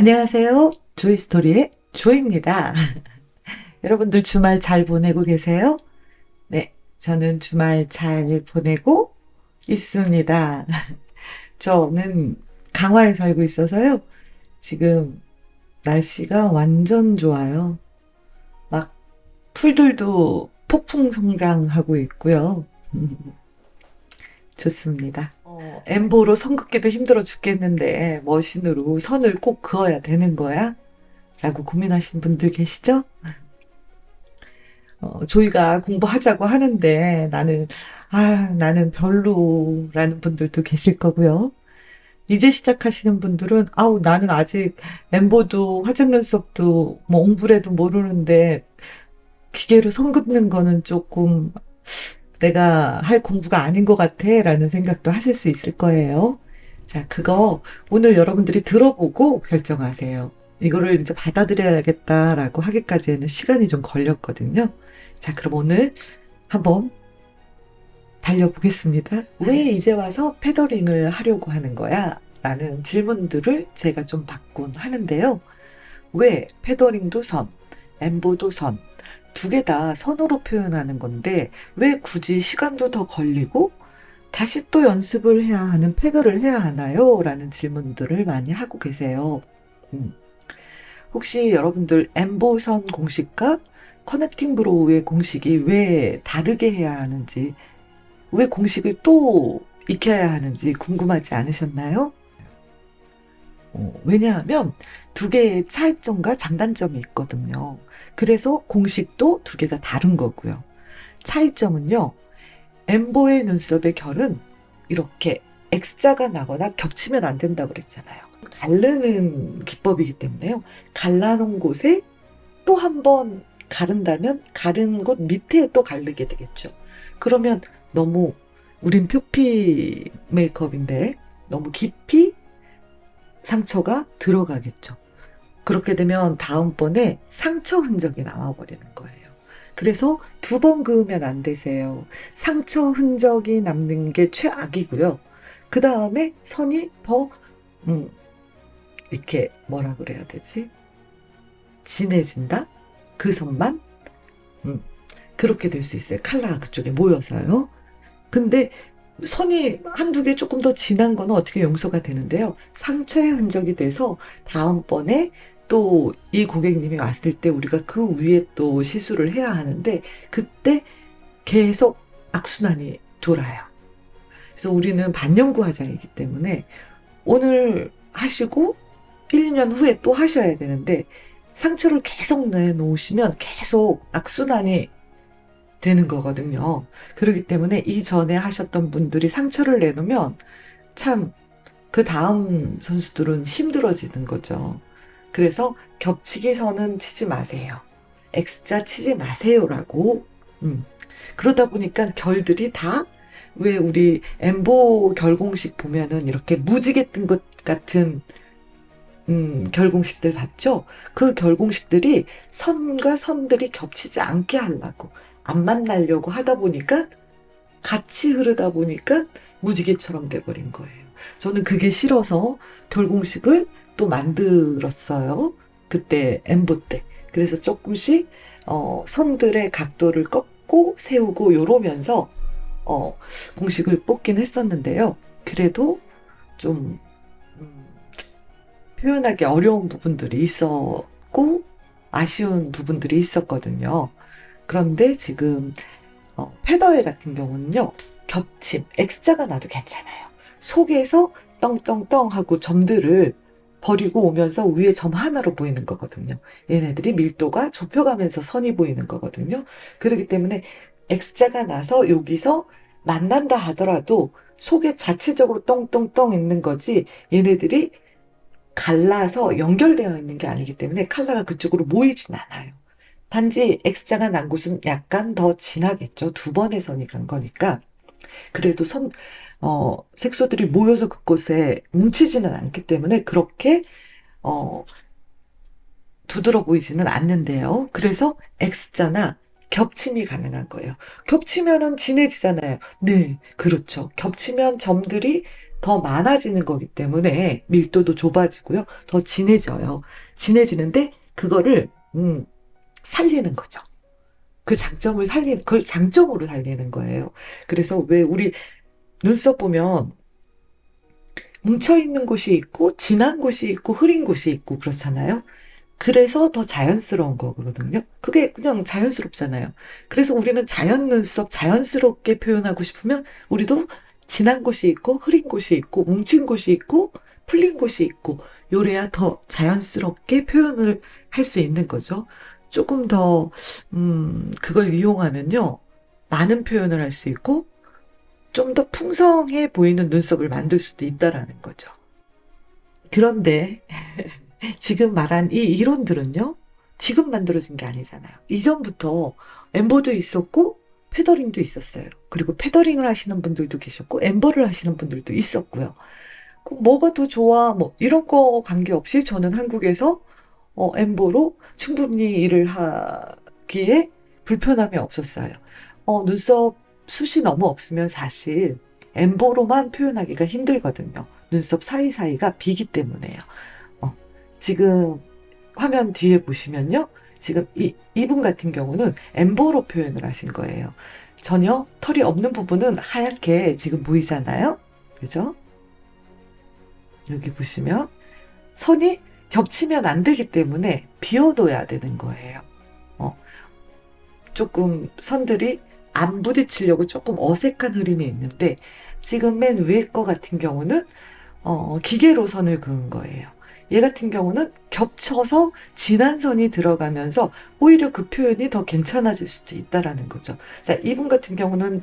안녕하세요. 조이스토리의 조입니다. 여러분들 주말 잘 보내고 계세요? 네, 저는 주말 잘 보내고 있습니다. 저는 강화에 살고 있어서요. 지금 날씨가 완전 좋아요. 막 풀들도 폭풍 성장하고 있고요. 좋습니다. 엠보로 선 긋기도 힘들어 죽겠는데 머신으로 선을 꼭 그어야 되는 거야? 라고 고민하시는 분들 계시죠? 조이가 공부하자고 하는데 나는 별로라는 분들도 계실 거고요. 이제 시작하시는 분들은, 아우, 나는 아직 엠보도 화장 눈썹도 뭐 옹브레도 모르는데 기계로 선 긋는 거는 조금 내가 할 공부가 아닌 것 같아 라는 생각도 하실 수 있을 거예요. 자, 그거 오늘 여러분들이 들어보고 결정하세요. 이거를 이제 받아들여야겠다라고 하기까지는 시간이 좀 걸렸거든요. 자, 그럼 오늘 한번 달려보겠습니다. 왜 이제 와서 패더링을 하려고 하는 거야? 라는 질문들을 제가 좀 받곤 하는데요. 왜 패더링도 선, 엠보도 선, 두 개 다 선으로 표현하는 건데 왜 굳이 시간도 더 걸리고 다시 또 연습을 해야 하는 패더를 해야 하나요? 라는 질문들을 많이 하고 계세요. 음. 혹시 여러분들 엠보선 공식과 커넥팅 브로우의 공식이 왜 다르게 해야 하는지, 왜 공식을 또 익혀야 하는지 궁금하지 않으셨나요? 왜냐하면 두 개의 차이점과 장단점이 있거든요. 그래서 공식도 두 개 다 다른 거고요. 차이점은요, 엠보의 눈썹의 결은 이렇게 X자가 나거나 겹치면 안 된다고 그랬잖아요. 가르는 기법이기 때문에요. 갈라놓은 곳에 또 한 번 가른다면 가른 곳 밑에 또 가르게 되겠죠. 그러면 너무 우린 표피 메이크업인데 너무 깊이 상처가 들어가겠죠. 그렇게 되면 다음번에 상처 흔적이 나와버리는 거예요. 그래서 두 번 그으면 안 되세요. 상처 흔적이 남는 게 최악이고요. 그 다음에 선이 더 이렇게 뭐라 그래야 되지? 진해진다? 그 선만? 그렇게 될 수 있어요. 컬러가 그쪽에 모여서요. 근데 선이 한두 개 조금 더 진한 거는 어떻게 용서가 되는데요. 상처의 흔적이 돼서 다음번에 또 이 고객님이 왔을 때 우리가 그 위에 또 시술을 해야 하는데 그때 계속 악순환이 돌아요. 그래서 우리는 반영구 화장이기 때문에 오늘 하시고 1, 2년 후에 또 하셔야 되는데 상처를 계속 내놓으시면 계속 악순환이 되는 거거든요. 그렇기 때문에 이전에 하셨던 분들이 상처를 내놓으면 참 그 다음 선수들은 힘들어지는 거죠. 그래서 겹치기 선은 치지 마세요. X자 치지 마세요라고. 그러다 보니까 결들이 다 왜 우리 엠보 결공식 보면은 이렇게 무지개 뜬 것 같은 결공식들 봤죠? 그 결공식들이 선과 선들이 겹치지 않게 하려고 안 만나려고 하다 보니까 같이 흐르다 보니까 무지개처럼 돼버린 거예요. 저는 그게 싫어서 결공식을 또 만들었어요. 그때 엠보 때. 그래서 조금씩 선들의 각도를 꺾고 세우고 요러면서 공식을 뽑긴 했었는데요. 그래도 좀 표현하기 어려운 부분들이 있었고 아쉬운 부분들이 있었거든요. 그런데 지금 패더웨이 같은 경우는요. 겹침, X자가 나도 괜찮아요. 속에서 떵떵떵 하고 점들을 버리고 오면서 위에 점 하나로 보이는 거거든요. 얘네들이 밀도가 좁혀가면서 선이 보이는 거거든요. 그렇기 때문에 X자가 나서 여기서 만난다 하더라도 속에 자체적으로 떵떵떵 있는 거지 얘네들이 갈라서 연결되어 있는 게 아니기 때문에 컬러가 그쪽으로 모이진 않아요. 단지 X자가 난 곳은 약간 더 진하겠죠. 두 번의 선이 간 거니까. 그래도 색소들이 모여서 그곳에 뭉치지는 않기 때문에 그렇게, 두드러 보이지는 않는데요. 그래서 X자나 겹침이 가능한 거예요. 겹치면은 진해지잖아요. 네, 그렇죠. 겹치면 점들이 더 많아지는 거기 때문에 밀도도 좁아지고요. 더 진해져요. 진해지는데 그거를 살리는 거죠. 그 장점을 그걸 장점으로 살리는 거예요. 그래서 왜 우리 눈썹 보면 뭉쳐있는 곳이 있고 진한 곳이 있고 흐린 곳이 있고 그렇잖아요. 그래서 더 자연스러운 거거든요. 그게 그냥 자연스럽잖아요. 그래서 우리는 자연 눈썹 자연스럽게 표현하고 싶으면 우리도 진한 곳이 있고 흐린 곳이 있고 뭉친 곳이 있고 풀린 곳이 있고 요래야 더 자연스럽게 표현을 할 수 있는 거죠. 조금 더 그걸 이용하면요. 많은 표현을 할 수 있고 좀 더 풍성해 보이는 눈썹을 만들 수도 있다라는 거죠. 그런데 지금 말한 이 이론들은요, 지금 만들어진 게 아니잖아요. 이전부터 엠보도 있었고, 페더링도 있었어요. 그리고 페더링을 하시는 분들도 계셨고, 엠보를 하시는 분들도 있었고요. 뭐가 더 좋아? 뭐, 이런 거 관계없이 저는 한국에서 엠보로 충분히 일을 하기에 불편함이 없었어요. 눈썹 숱이 너무 없으면 사실 엠보로만 표현하기가 힘들거든요. 눈썹 사이사이가 비기 때문에요. 지금 화면 뒤에 보시면요. 지금 이분 같은 경우는 엠보로 표현을 하신 거예요. 전혀 털이 없는 부분은 하얗게 지금 보이잖아요. 그죠? 여기 보시면 선이 겹치면 안 되기 때문에 비워둬야 되는 거예요. 조금 선들이 안 부딪히려고 조금 어색한 흐름이 있는데 지금 맨 위에 거 같은 경우는 기계로 선을 그은 거예요. 얘 같은 경우는 겹쳐서 진한 선이 들어가면서 오히려 그 표현이 더 괜찮아질 수도 있다라는 거죠. 자, 이분 같은 경우는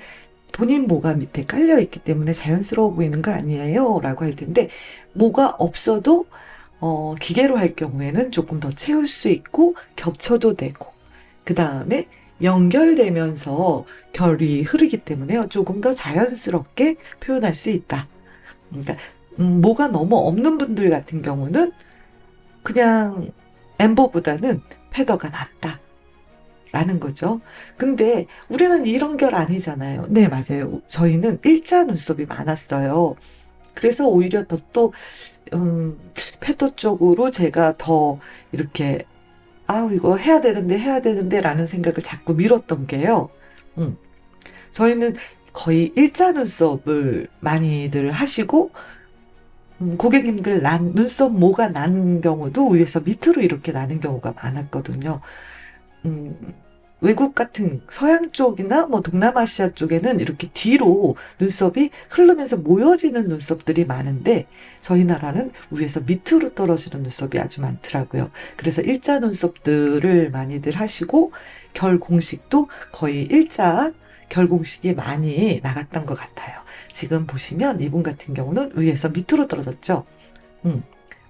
본인 모가 밑에 깔려 있기 때문에 자연스러워 보이는 거 아니에요? 라고 할 텐데 모가 없어도 기계로 할 경우에는 조금 더 채울 수 있고 겹쳐도 되고 그 다음에 연결되면서 결이 흐르기 때문에요. 조금 더 자연스럽게 표현할 수 있다. 그러니까 모가 너무 없는 분들 같은 경우는 그냥 엠보보다는 패더가 낫다. 라는 거죠. 근데 우리는 이런 결 아니잖아요. 네, 맞아요. 저희는 일자 눈썹이 많았어요. 그래서 오히려 또, 패더 쪽으로 제가 더 이렇게, 이거 해야 되는데, 라는 생각을 자꾸 밀었던 게요. 저희는 거의 일자 눈썹을 많이들 하시고, 고객님들 눈썹 모가 난 경우도 위에서 밑으로 이렇게 나는 경우가 많았거든요. 외국 같은 서양 쪽이나 뭐 동남아시아 쪽에는 이렇게 뒤로 눈썹이 흐르면서 모여지는 눈썹들이 많은데 저희 나라는 위에서 밑으로 떨어지는 눈썹이 아주 많더라고요. 그래서 일자 눈썹들을 많이들 하시고 결 공식도 거의 일자 결 공식이 많이 나갔던 것 같아요. 지금 보시면 이분 같은 경우는 위에서 밑으로 떨어졌죠.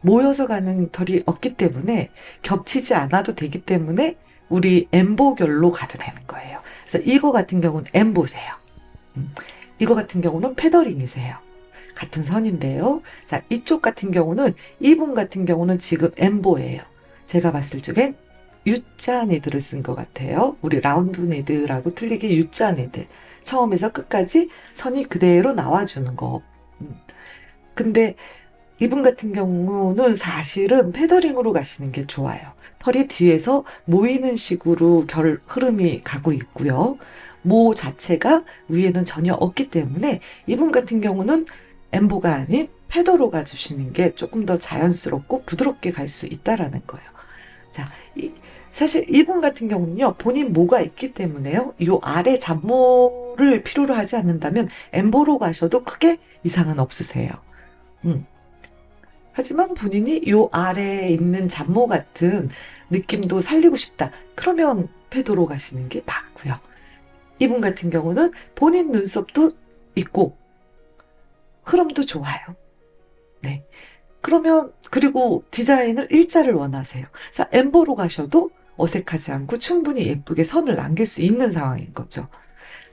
모여서 가는 털이 없기 때문에 겹치지 않아도 되기 때문에 우리 엠보 결로 가도 되는 거예요. 그래서 이거 같은 경우는 엠보세요. 이거 같은 경우는 페더링이세요. 같은 선인데요. 자, 이쪽 같은 경우는 이분 같은 경우는 지금 엠보예요. 제가 봤을 적엔 U자 니드를 쓴 것 같아요. 우리 라운드 니드라고 틀리게 U자 니드. 처음에서 끝까지 선이 그대로 나와주는 거. 근데 이분 같은 경우는 사실은 페더링으로 가시는 게 좋아요. 털이 뒤에서 모이는 식으로 결 흐름이 가고 있고요. 모 자체가 위에는 전혀 없기 때문에 이분 같은 경우는 엠보가 아닌 패더로 가주시는 게 조금 더 자연스럽고 부드럽게 갈 수 있다라는 거예요. 자, 사실 이분 같은 경우는요, 본인 모가 있기 때문에요, 요 아래 잡모를 필요로 하지 않는다면 엠보로 가셔도 크게 이상은 없으세요. 하지만 본인이 요 아래에 있는 잡모 같은 느낌도 살리고 싶다. 그러면 패도로 가시는 게 맞고요. 이분 같은 경우는 본인 눈썹도 있고 흐름도 좋아요. 네. 그러면 그리고 디자인을 일자를 원하세요. 자, 엠보로 가셔도 어색하지 않고 충분히 예쁘게 선을 남길 수 있는 상황인 거죠.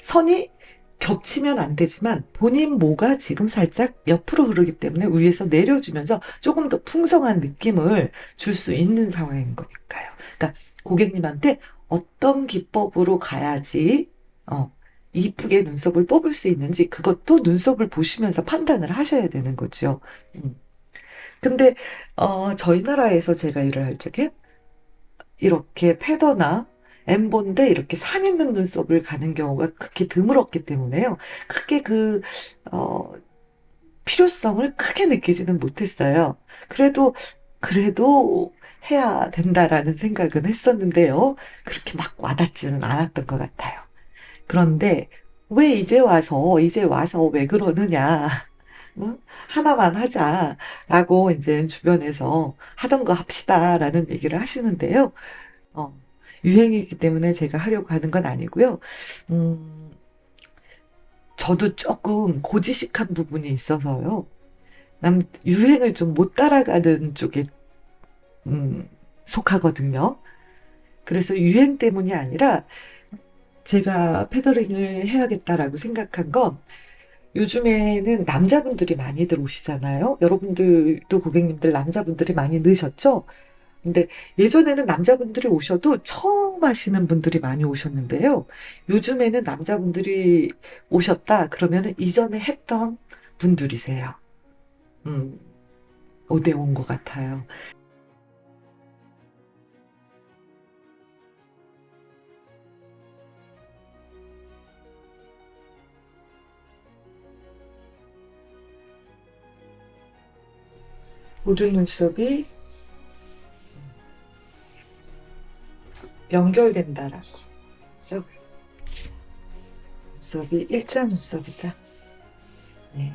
선이 겹치면 안 되지만 본인 모가 지금 살짝 옆으로 흐르기 때문에 위에서 내려주면서 조금 더 풍성한 느낌을 줄 수 있는 상황인 거니까요. 그러니까 고객님한테 어떤 기법으로 가야지 이쁘게 눈썹을 뽑을 수 있는지 그것도 눈썹을 보시면서 판단을 하셔야 되는 거죠. 음. 근데 저희 나라에서 제가 일을 할 적에 이렇게 패더나 엠본데 이렇게 산 있는 눈썹을 가는 경우가 그렇게 드물었기 때문에요. 크게 어, 필요성을 크게 느끼지는 못했어요. 그래도 해야 된다라는 생각은 했었는데요. 그렇게 막 와닿지는 않았던 것 같아요. 그런데 왜 이제 와서 왜 그러느냐. 응? 하나만 하자라고 이제 주변에서 하던 거 합시다라는 얘기를 하시는데요. 어, 유행이기 때문에 제가 하려고 하는 건 아니고요. 음, 저도 조금 고지식한 부분이 있어서요. 유행을 좀 못 따라가는 쪽에, 음, 속하거든요. 그래서 유행 때문이 아니라 제가 패더링을 해야겠다라고 생각한 건 요즘에는 남자분들이 많이들 오시잖아요. 여러분들도 고객님들 남자분들이 많이 넣으셨죠? 근데 예전에는 남자분들이 오셔도 처음 하시는 분들이 많이 오셨는데요. 요즘에는 남자분들이 오셨다 그러면은 이전에 했던 분들이세요. 음, 5대 5인 것 같아요. 모든 눈썹이 연결된다라고. 그죠? 눈썹이 일자 눈썹이다. 네.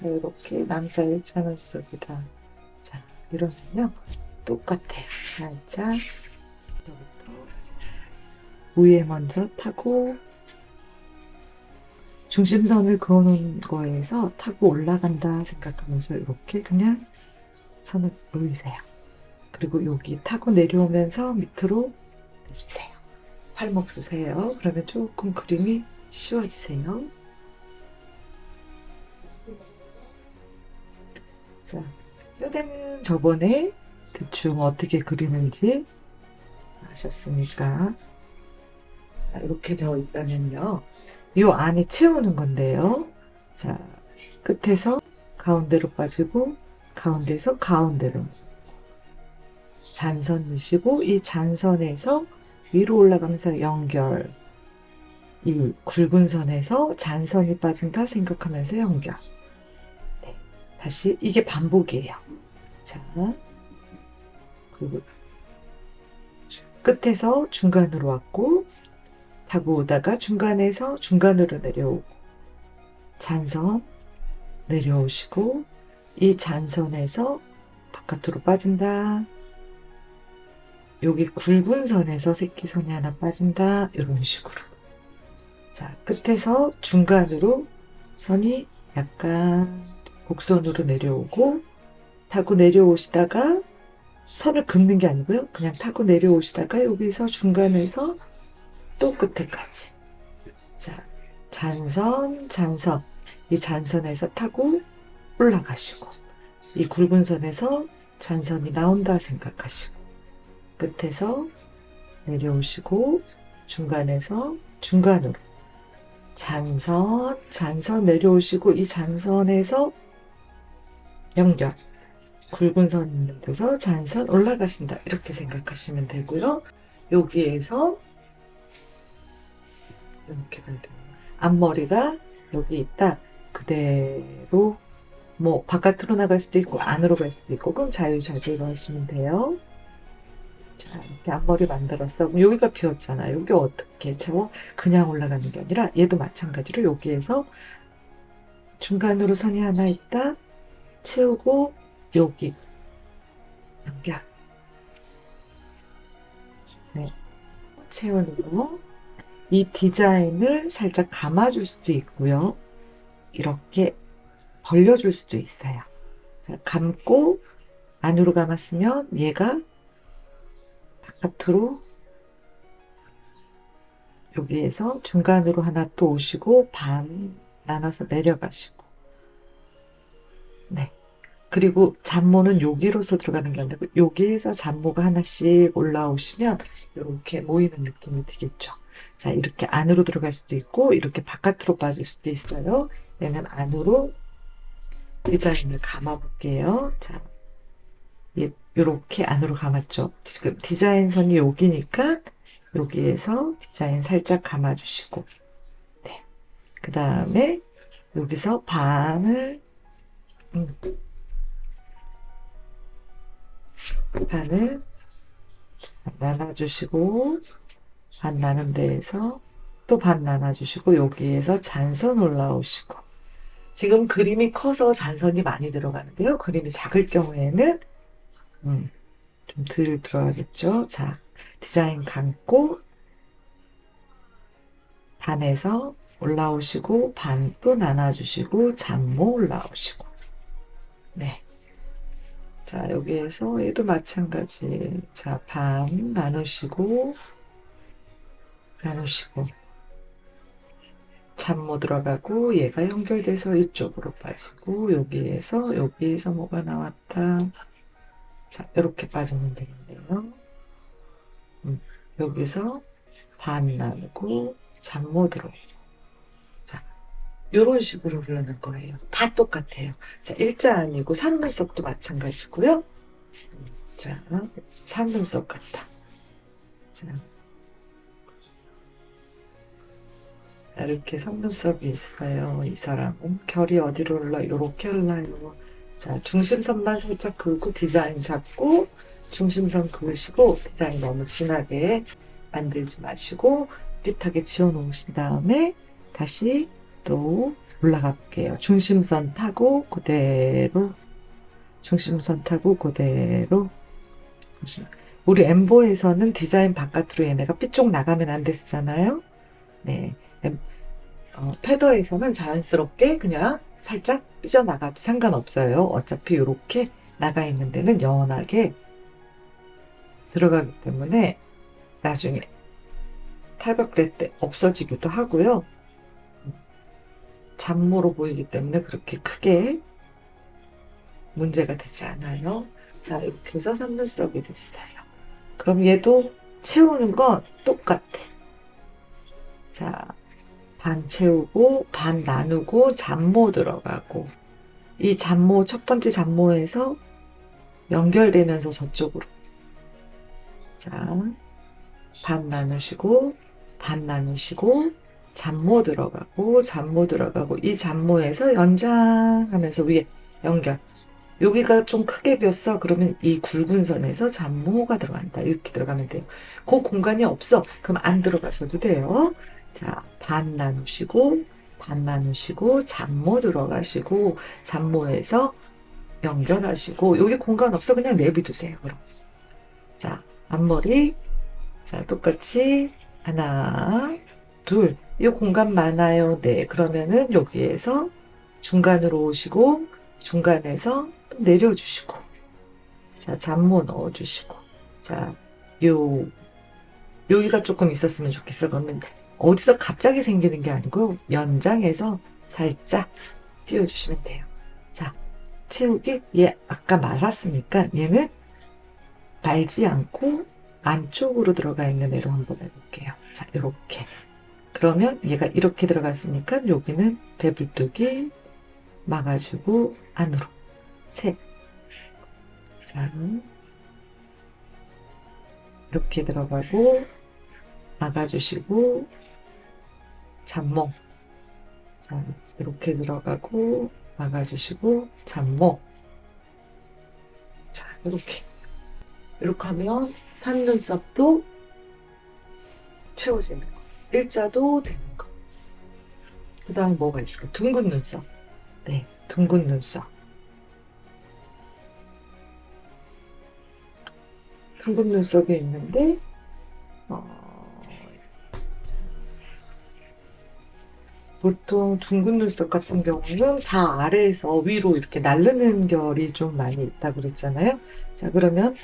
이렇게 남자 일자 눈썹이다. 자, 이러면요. 똑같아요. 살짝, 부터 위에 먼저 타고, 중심선을 그어놓은 거에서 타고 올라간다 생각하면서 이렇게 그냥 선을 그으세요. 그리고 여기 타고 내려오면서 밑으로 내리세요. 팔목 쓰세요. 그러면 조금 그림이 쉬워지세요. 자, 뼈대는 저번에 대충 어떻게 그리는지 아셨으니까 자, 이렇게 되어 있다면요. 이 안에 채우는 건데요. 자, 끝에서 가운데로 빠지고 가운데에서 가운데로 잔선 넣으시고 이 잔선에서 위로 올라가면서 연결 이 굵은 선에서 잔선이 빠진다 생각하면서 연결 네. 다시 이게 반복이에요. 자 그리고 끝에서 중간으로 왔고 타고 오다가 중간에서 중간으로 내려오고 잔선 내려오시고 이 잔선에서 바깥으로 빠진다. 여기 굵은 선에서 새끼선이 하나 빠진다. 이런 식으로. 자, 끝에서 중간으로 선이 약간 곡선으로 내려오고 타고 내려오시다가 선을 긋는 게 아니고요. 그냥 타고 내려오시다가 여기서 중간에서 또 끝에까지. 자, 잔선, 잔선. 이 잔선에서 타고 올라가시고 이 굵은 선에서 잔선이 나온다 생각하시고 끝에서 내려오시고 중간에서 중간으로 잔선, 잔선 내려오시고 이 잔선에서 연결 굵은 선 있는 데서 잔선 올라가신다 이렇게 생각하시면 되고요. 여기에서 이렇게 가야 돼요. 앞머리가 여기 있다. 그대로 뭐 바깥으로 나갈 수도 있고 안으로 갈 수도 있고 그건 자유자재로 하시면 돼요. 자, 이렇게 앞머리 만들었어. 그럼 여기가 비었잖아. 여기 어떻게 채워? 그냥 올라가는 게 아니라 얘도 마찬가지로 여기에서 중간으로 선이 하나 있다. 채우고 여기 연결. 네. 채우는 거. 이 디자인을 살짝 감아줄 수도 있고요. 이렇게 벌려줄 수도 있어요. 자, 감고 안으로 감았으면 얘가 바깥으로 여기에서 중간으로 하나 또 오시고 반 나눠서 내려가시고 네 그리고 잔모는 여기로서 들어가는 게 아니고 여기에서 잔모가 하나씩 올라오시면 이렇게 모이는 느낌이 되겠죠. 자, 이렇게 안으로 들어갈 수도 있고 이렇게 바깥으로 빠질 수도 있어요. 얘는 안으로 디자인을 감아 볼게요. 자, 이렇게 안으로 감았죠. 지금 디자인 선이 여기니까 여기에서 디자인 살짝 감아주시고, 네. 그 다음에 여기서 음, 반을 나눠주시고, 반 나눈 데에서 또 반 나눠주시고, 여기에서 잔선 올라오시고. 지금 그림이 커서 잔선이 많이 들어가는데요. 그림이 작을 경우에는 좀 덜 들어가겠죠. 자, 디자인 감고 반에서 올라오시고 반 또 나눠주시고 잔모 올라오시고. 네. 자, 여기에서 얘도 마찬가지. 자, 반 나누시고 잔모 들어가고 얘가 연결돼서 이쪽으로 빠지고 여기에서 뭐가 나왔다. 자, 이렇게 빠지면 되겠네요. 여기서 반 나누고 잔모 들어오고. 자, 요런 식으로 흐르는 거예요. 다 똑같아요. 자, 일자 아니고 산눈썹도 마찬가지고요. 자, 산눈썹 같다. 자, 이렇게 속눈썹이 있어요. 이 사람은 결이 어디로 올라? 이렇게 올라요. 자, 중심선만 살짝 그고 디자인 잡고 중심선 그으시고 디자인 너무 진하게 만들지 마시고 삐끗하게 지워 놓으신 다음에 다시 또 올라가 볼게요. 중심선 타고 그대로 우리 엠보에서는 디자인 바깥으로 얘네가 삐쪽 나가면 안 됐잖아요. 네. 패더에서는 자연스럽게 그냥 살짝 삐져나가도 상관없어요. 어차피 이렇게 나가 있는 데는 연하게 들어가기 때문에 나중에 탈각될 때 없어지기도 하고요. 잔모로 보이기 때문에 그렇게 크게 문제가 되지 않아요. 자, 이렇게 해서 속눈썹이 됐어요. 그럼 얘도 채우는 건 똑같아. 자, 반 채우고 반 나누고 잔모 들어가고 이 잔모 첫 번째 잔모에서 연결되면서 저쪽으로 자, 반 나누시고 잔모 들어가고 이 잔모에서 연장하면서 위에 연결. 여기가 좀 크게 비었어. 그러면 이 굵은 선에서 잔모가 들어간다. 이렇게 들어가면 돼요. 그 공간이 없어. 그럼 안 들어가셔도 돼요. 자, 반 나누시고 잔모 들어가시고 잔모에서 연결하시고 여기 공간 없어. 그냥 내비두세요. 그럼. 자, 앞머리. 자, 똑같이 하나, 둘. 이 공간 많아요. 네. 그러면은 여기에서 중간으로 오시고 중간에서 또 내려주시고 자, 잔모 넣어주시고 자, 여기가 조금 있었으면 좋겠어. 그러면 어디서 갑자기 생기는 게 아니고 연장해서 살짝 띄워주시면 돼요. 자, 채우기 얘 아까 말았으니까 얘는 말지 않고 안쪽으로 들어가 있는 애로 한번 해볼게요. 자, 이렇게 그러면 얘가 이렇게 들어갔으니까 여기는 배불뚝이 막아주고 안으로 셋. 자, 이렇게 들어가고 막아주시고 잔모. 자, 이렇게 들어가고 막아주시고 잔모. 자, 이렇게 하면 산눈썹도 채워지는 거, 일자도 되는 거. 그 다음에 뭐가 있을까? 둥근 눈썹. 네, 둥근 눈썹. 둥근 눈썹이 있는데, 보통 둥근 눈썹 같은 경우는 다 아래에서 위로 이렇게 나르는 결이 좀 많이 있다고 그랬잖아요. 자, 그러면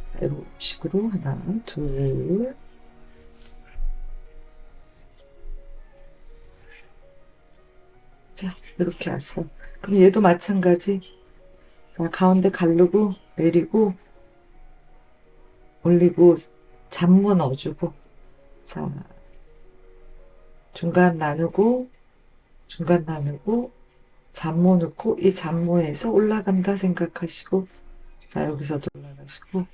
자, 이런 식으로 하나, 둘, 자, 이렇게 왔어. 그럼 얘도 마찬가지. 자, 가운데 가르고 내리고 올리고 잔모 넣어주고, 자, 중간 나누고 중간 나누고 잔모 넣고 이 잔모에서 올라간다 생각하시고, 자, 여기서도 올라가시고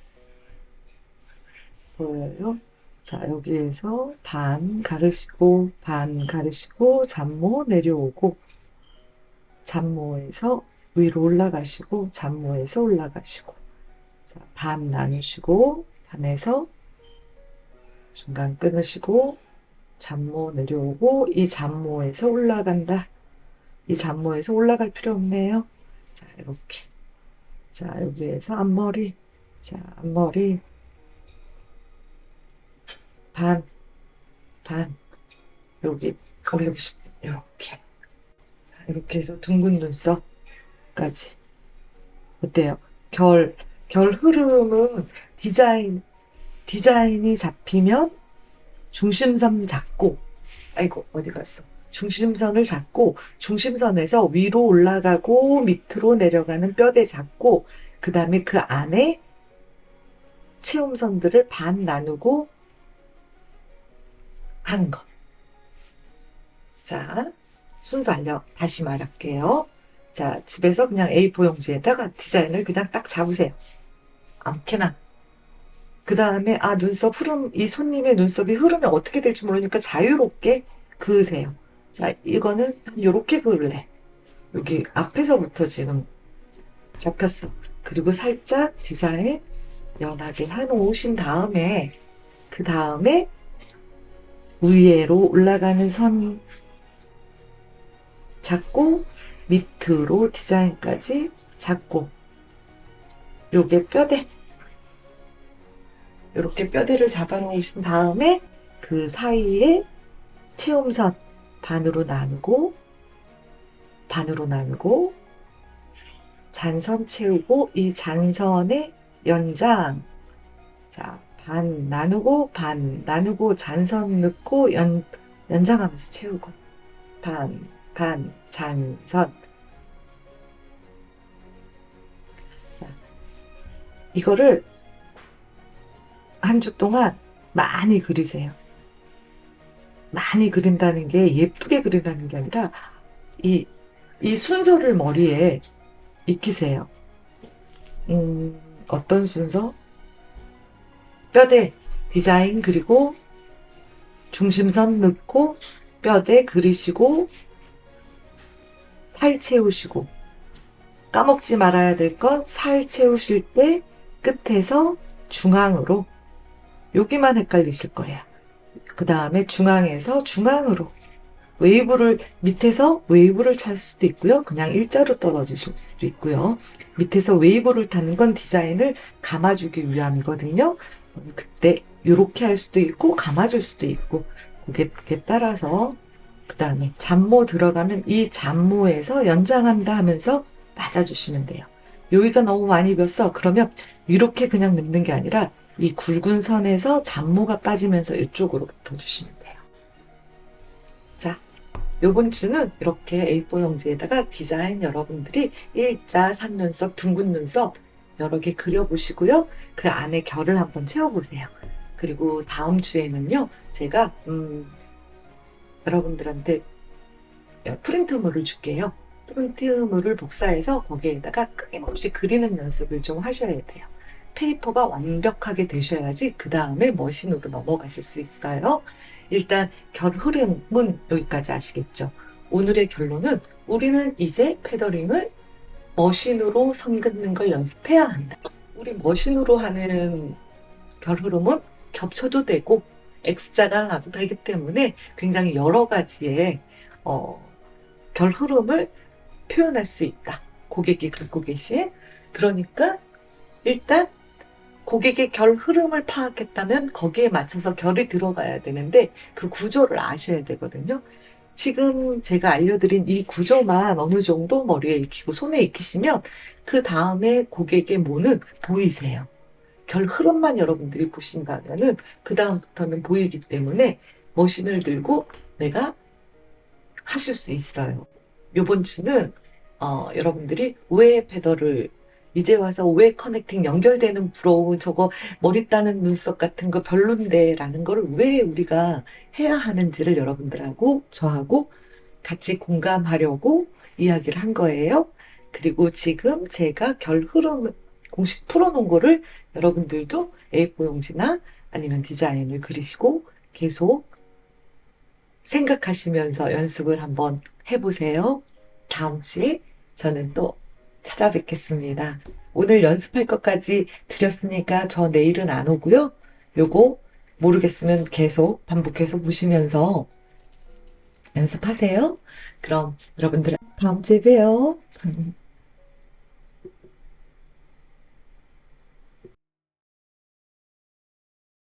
보여요? 자, 여기에서 반 가르시고 반 가르시고 잔모 내려오고, 잔모에서 위로 올라가시고 잔모에서 올라가시고, 자, 반 나누시고 반에서 중간 끊으시고 잔모 내려오고 이 잔모에서 올라간다. 이 잔모에서 올라갈 필요 없네요. 자, 이렇게. 자, 여기에서 앞머리. 자, 앞머리 반, 반. 여기 올리고 싶어요. 이렇게. 자, 이렇게 해서 둥근 눈썹까지. 어때요? 결 흐름은 디자인이 잡히면 중심선 잡고, 아이고, 어디 갔어? 중심선을 잡고, 중심선에서 위로 올라가고, 밑으로 내려가는 뼈대 잡고, 그 다음에 그 안에 체험선들을 반 나누고 하는 거. 자, 순서 다시 말할게요. 자, 집에서 그냥 A4 용지에다가 디자인을 그냥 딱 잡으세요. 아무렇게나. 그 다음에 눈썹 흐름, 이 손님의 눈썹이 흐르면 어떻게 될지 모르니까 자유롭게 그으세요. 자, 이거는 이렇게 그을래. 여기 앞에서부터 지금 잡혔어. 그리고 살짝 디자인 연하게 해놓으신 다음에, 그 다음에 위로 올라가는 선 잡고 밑으로 디자인까지 잡고, 요게 뼈대. 이렇게 뼈대를 잡아 놓으신 다음에 그 사이에 체험선 반으로 나누고 잔선 채우고 이 잔선의 연장, 자, 반 나누고 잔선 넣고 연장하면서 채우고 반 잔선. 자, 이거를 한 주 동안 많이 그리세요. 많이 그린다는 게 예쁘게 그린다는 게 아니라 이 순서를 머리에 익히세요. 어떤 순서? 뼈대 디자인 그리고 중심선 넣고 뼈대 그리시고 살 채우시고, 까먹지 말아야 될 건 살 채우실 때 끝에서 중앙으로, 여기만 헷갈리실 거예요. 그 다음에 중앙에서 중앙으로 밑에서 웨이브를 찰 수도 있고요. 그냥 일자로 떨어지실 수도 있고요. 밑에서 웨이브를 타는 건 디자인을 감아주기 위함이거든요. 그때 이렇게 할 수도 있고 감아줄 수도 있고, 그게 따라서. 그 다음에 잔모 들어가면 이 잔모에서 연장한다 하면서 맞아주시면 돼요. 여기가 너무 많이 꼈어. 그러면 이렇게 그냥 넣는 게 아니라 이 굵은 선에서 잔모가 빠지면서 이쪽으로 붙어주시면 돼요. 자, 요번 주는 이렇게 A4 용지에다가 디자인 여러분들이 일자, 산눈썹, 둥근 눈썹 여러 개 그려보시고요. 그 안에 결을 한번 채워보세요. 그리고 다음 주에는요, 제가 여러분들한테 프린트물을 줄게요. 프린트물을 복사해서 거기에다가 끊임없이 그리는 연습을 좀 하셔야 돼요. 페이퍼가 완벽하게 되셔야지 그 다음에 머신으로 넘어가실 수 있어요. 일단 결 흐름은 여기까지 아시겠죠? 오늘의 결론은 우리는 이제 패더링을 머신으로 선 긋는 걸 연습해야 한다. 우리 머신으로 하는 결 흐름은 겹쳐도 되고 X자가 나도 되기 때문에 굉장히 여러 가지의 결 흐름을 표현할 수 있다. 고객이 갖고 계신. 그러니까 일단 고객의 결 흐름을 파악했다면 거기에 맞춰서 결이 들어가야 되는데 그 구조를 아셔야 되거든요. 지금 제가 알려드린 이 구조만 어느 정도 머리에 익히고 손에 익히시면 그 다음에 고객의 모는 보이세요. 결 흐름만 여러분들이 보신다면은 그 다음부터는 보이기 때문에 머신을 들고 내가 하실 수 있어요. 요번 주는 여러분들이 왜 패더를 이제 와서 왜 커넥팅 연결되는 브로우 저거 머리 따는 눈썹 같은 거 별론데 라는 거를 왜 우리가 해야 하는지를 여러분들하고 저하고 같이 공감하려고 이야기를 한 거예요. 그리고 지금 제가 결 흐름 공식 풀어놓은 거를 여러분들도 A4 용지나 아니면 디자인을 그리시고 계속 생각하시면서 연습을 한번 해보세요. 다음 주에 저는 또 찾아뵙겠습니다. 오늘 연습할 것까지 드렸으니까 저 내일은 안 오고요. 요거 모르겠으면 계속 반복해서 보시면서 연습하세요. 그럼 여러분들 다음 주에 봬요.